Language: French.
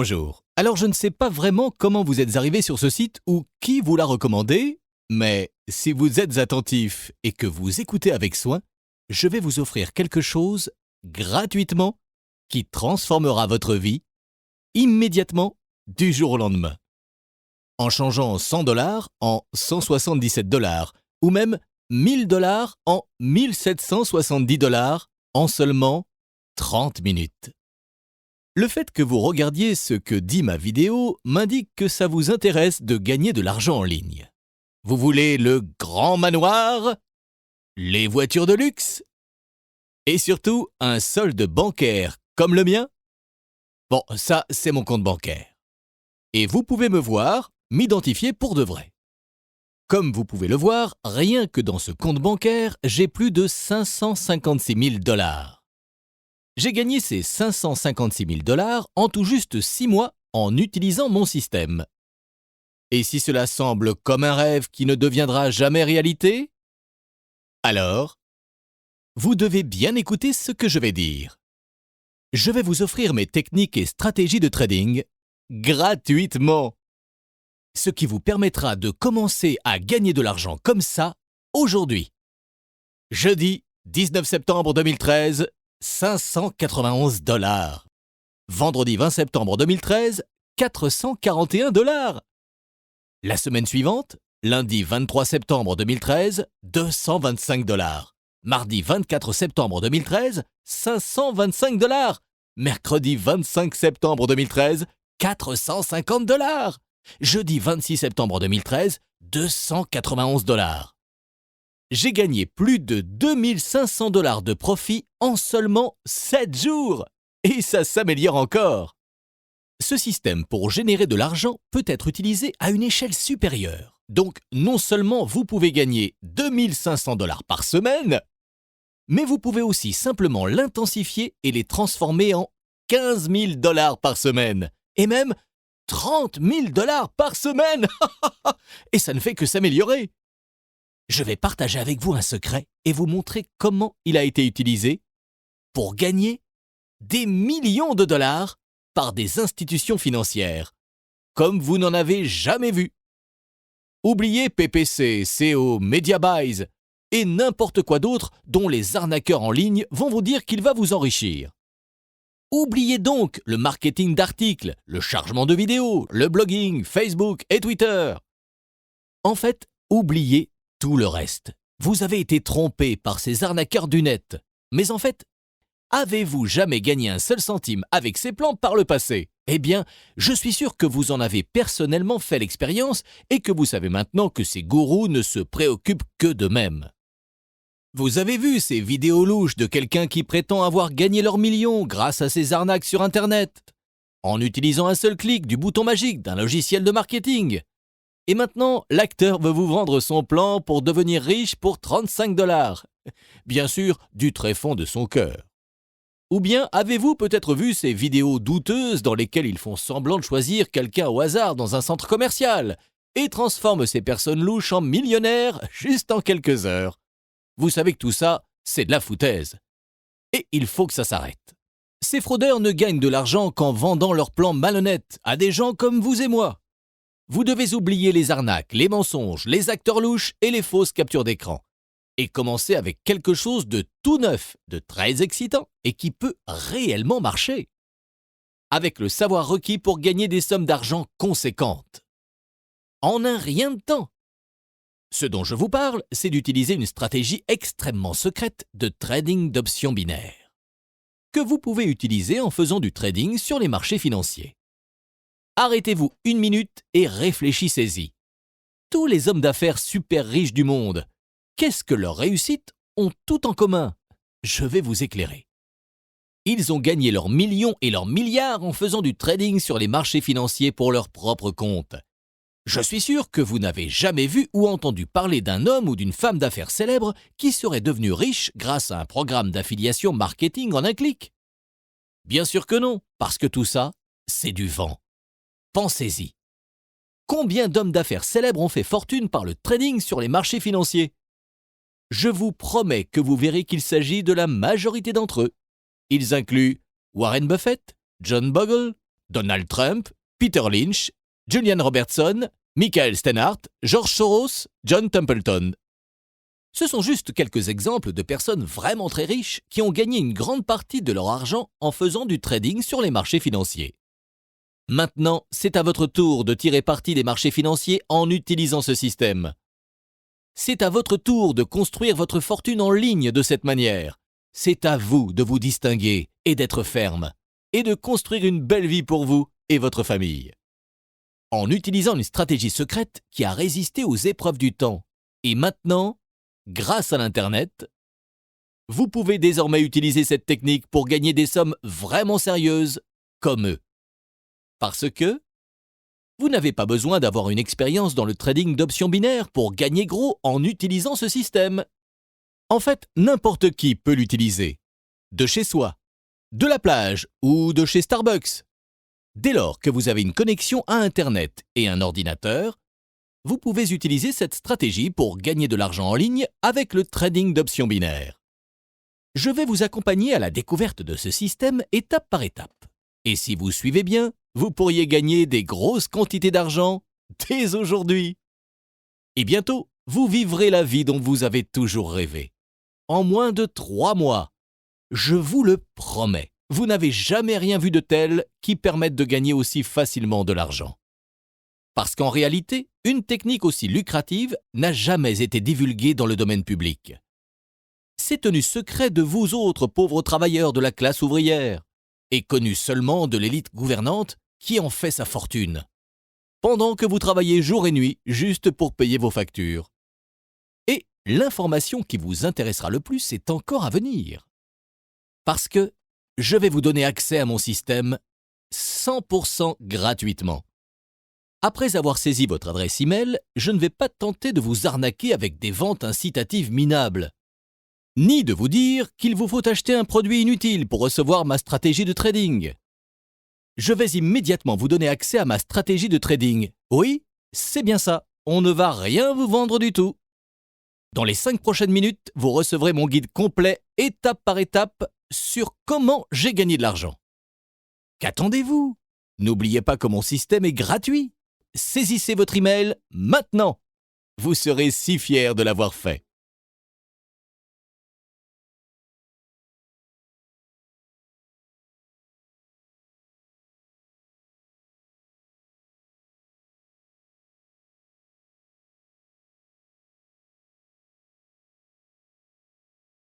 Bonjour. Alors je ne sais pas vraiment comment vous êtes arrivé sur ce site ou qui vous l'a recommandé, mais si vous êtes attentif et que vous écoutez avec soin, je vais vous offrir quelque chose gratuitement qui transformera votre vie immédiatement du jour au lendemain. En changeant 100 $ en 177 $ ou même 1000 $ en 1770 $ en seulement 30 minutes. Le fait que vous regardiez ce que dit ma vidéo m'indique que ça vous intéresse de gagner de l'argent en ligne. Vous voulez le grand manoir, les voitures de luxe et surtout un solde bancaire comme le mien? Bon, ça, c'est mon compte bancaire. Et vous pouvez me voir, m'identifier pour de vrai. Comme vous pouvez le voir, rien que dans ce compte bancaire, j'ai plus de 556 000 $. J'ai gagné ces 556 000 $ en tout juste 6 mois en utilisant mon système. Et si cela semble comme un rêve qui ne deviendra jamais réalité, alors, vous devez bien écouter ce que je vais dire. Je vais vous offrir mes techniques et stratégies de trading gratuitement, ce qui vous permettra de commencer à gagner de l'argent comme ça aujourd'hui. Jeudi 19 septembre 2013, 591 $. Vendredi 20 septembre 2013, 441 $. La semaine suivante, lundi 23 septembre 2013, 225 $. Mardi 24 septembre 2013, 525 $. Mercredi 25 septembre 2013, 450 $. Jeudi 26 septembre 2013, 291 $. J'ai gagné plus de 2500 $ de profit en seulement 7 jours. Et ça s'améliore encore. Ce système pour générer de l'argent peut être utilisé à une échelle supérieure. Donc, non seulement vous pouvez gagner 2500 $ par semaine, mais vous pouvez aussi simplement l'intensifier et les transformer en 15 000 $ par semaine. Et même 30 000 $ par semaine. Et ça ne fait que s'améliorer. Je vais partager avec vous un secret et vous montrer comment il a été utilisé pour gagner des millions de dollars par des institutions financières, comme vous n'en avez jamais vu. Oubliez PPC, CO, MediaBuys et n'importe quoi d'autre dont les arnaqueurs en ligne vont vous dire qu'il va vous enrichir. Oubliez donc le marketing d'articles, le chargement de vidéos, le blogging, Facebook et Twitter. En fait, oubliez tout le reste. Vous avez été trompé par ces arnaqueurs du net. Mais en fait, avez-vous jamais gagné un seul centime avec ces plans par le passé? Eh bien, je suis sûr que vous en avez personnellement fait l'expérience et que vous savez maintenant que ces gourous ne se préoccupent que d'eux-mêmes. Vous avez vu ces vidéos louches de quelqu'un qui prétend avoir gagné leurs millions grâce à ces arnaques sur Internet, en utilisant un seul clic du bouton magique d'un logiciel de marketing. Et maintenant, l'acteur veut vous vendre son plan pour devenir riche pour 35 $. Bien sûr, du tréfonds de son cœur. Ou bien avez-vous peut-être vu ces vidéos douteuses dans lesquelles ils font semblant de choisir quelqu'un au hasard dans un centre commercial et transforment ces personnes louches en millionnaires juste en quelques heures? Vous savez que tout ça, c'est de la foutaise. Et il faut que ça s'arrête. Ces fraudeurs ne gagnent de l'argent qu'en vendant leurs plans malhonnêtes à des gens comme vous et moi. Vous devez oublier les arnaques, les mensonges, les acteurs louches et les fausses captures d'écran. Et commencer avec quelque chose de tout neuf, de très excitant et qui peut réellement marcher. Avec le savoir requis pour gagner des sommes d'argent conséquentes. En un rien de temps. Ce dont je vous parle, c'est d'utiliser une stratégie extrêmement secrète de trading d'options binaires, que vous pouvez utiliser en faisant du trading sur les marchés financiers. Arrêtez-vous une minute et réfléchissez-y. Tous les hommes d'affaires super riches du monde, qu'est-ce que leurs réussites ont tout en commun? Je vais vous éclairer. Ils ont gagné leurs millions et leurs milliards en faisant du trading sur les marchés financiers pour leur propre compte. Je suis sûr que vous n'avez jamais vu ou entendu parler d'un homme ou d'une femme d'affaires célèbre qui serait devenu riche grâce à un programme d'affiliation marketing en un clic. Bien sûr que non, parce que tout ça, c'est du vent. Pensez-y. Combien d'hommes d'affaires célèbres ont fait fortune par le trading sur les marchés financiers? Je vous promets que vous verrez qu'il s'agit de la majorité d'entre eux. Ils incluent Warren Buffett, John Bogle, Donald Trump, Peter Lynch, Julian Robertson, Michael Steinhardt, George Soros, John Templeton. Ce sont juste quelques exemples de personnes vraiment très riches qui ont gagné une grande partie de leur argent en faisant du trading sur les marchés financiers. Maintenant, c'est à votre tour de tirer parti des marchés financiers en utilisant ce système. C'est à votre tour de construire votre fortune en ligne de cette manière. C'est à vous de vous distinguer et d'être ferme, et de construire une belle vie pour vous et votre famille. En utilisant une stratégie secrète qui a résisté aux épreuves du temps. Et maintenant, grâce à l'Internet, vous pouvez désormais utiliser cette technique pour gagner des sommes vraiment sérieuses comme eux. Parce que vous n'avez pas besoin d'avoir une expérience dans le trading d'options binaires pour gagner gros en utilisant ce système. En fait, n'importe qui peut l'utiliser. De chez soi, de la plage ou de chez Starbucks. Dès lors que vous avez une connexion à Internet et un ordinateur, vous pouvez utiliser cette stratégie pour gagner de l'argent en ligne avec le trading d'options binaires. Je vais vous accompagner à la découverte de ce système étape par étape. Et si vous suivez bien, vous pourriez gagner des grosses quantités d'argent dès aujourd'hui. Et bientôt, vous vivrez la vie dont vous avez toujours rêvé. En moins de 3 mois. Je vous le promets, vous n'avez jamais rien vu de tel qui permette de gagner aussi facilement de l'argent. Parce qu'en réalité, une technique aussi lucrative n'a jamais été divulguée dans le domaine public. C'est tenu secret de vous autres pauvres travailleurs de la classe ouvrière, et connu seulement de l'élite gouvernante qui en fait sa fortune, pendant que vous travaillez jour et nuit juste pour payer vos factures. Et l'information qui vous intéressera le plus est encore à venir. Parce que je vais vous donner accès à mon système 100% gratuitement. Après avoir saisi votre adresse email, je ne vais pas tenter de vous arnaquer avec des ventes incitatives minables, ni de vous dire qu'il vous faut acheter un produit inutile pour recevoir ma stratégie de trading. Je vais immédiatement vous donner accès à ma stratégie de trading. Oui, c'est bien ça, on ne va rien vous vendre du tout. Dans les 5 prochaines minutes, vous recevrez mon guide complet, étape par étape, sur comment j'ai gagné de l'argent. Qu'attendez-vous? N'oubliez pas que mon système est gratuit. Saisissez votre email maintenant. Vous serez si fiers de l'avoir fait.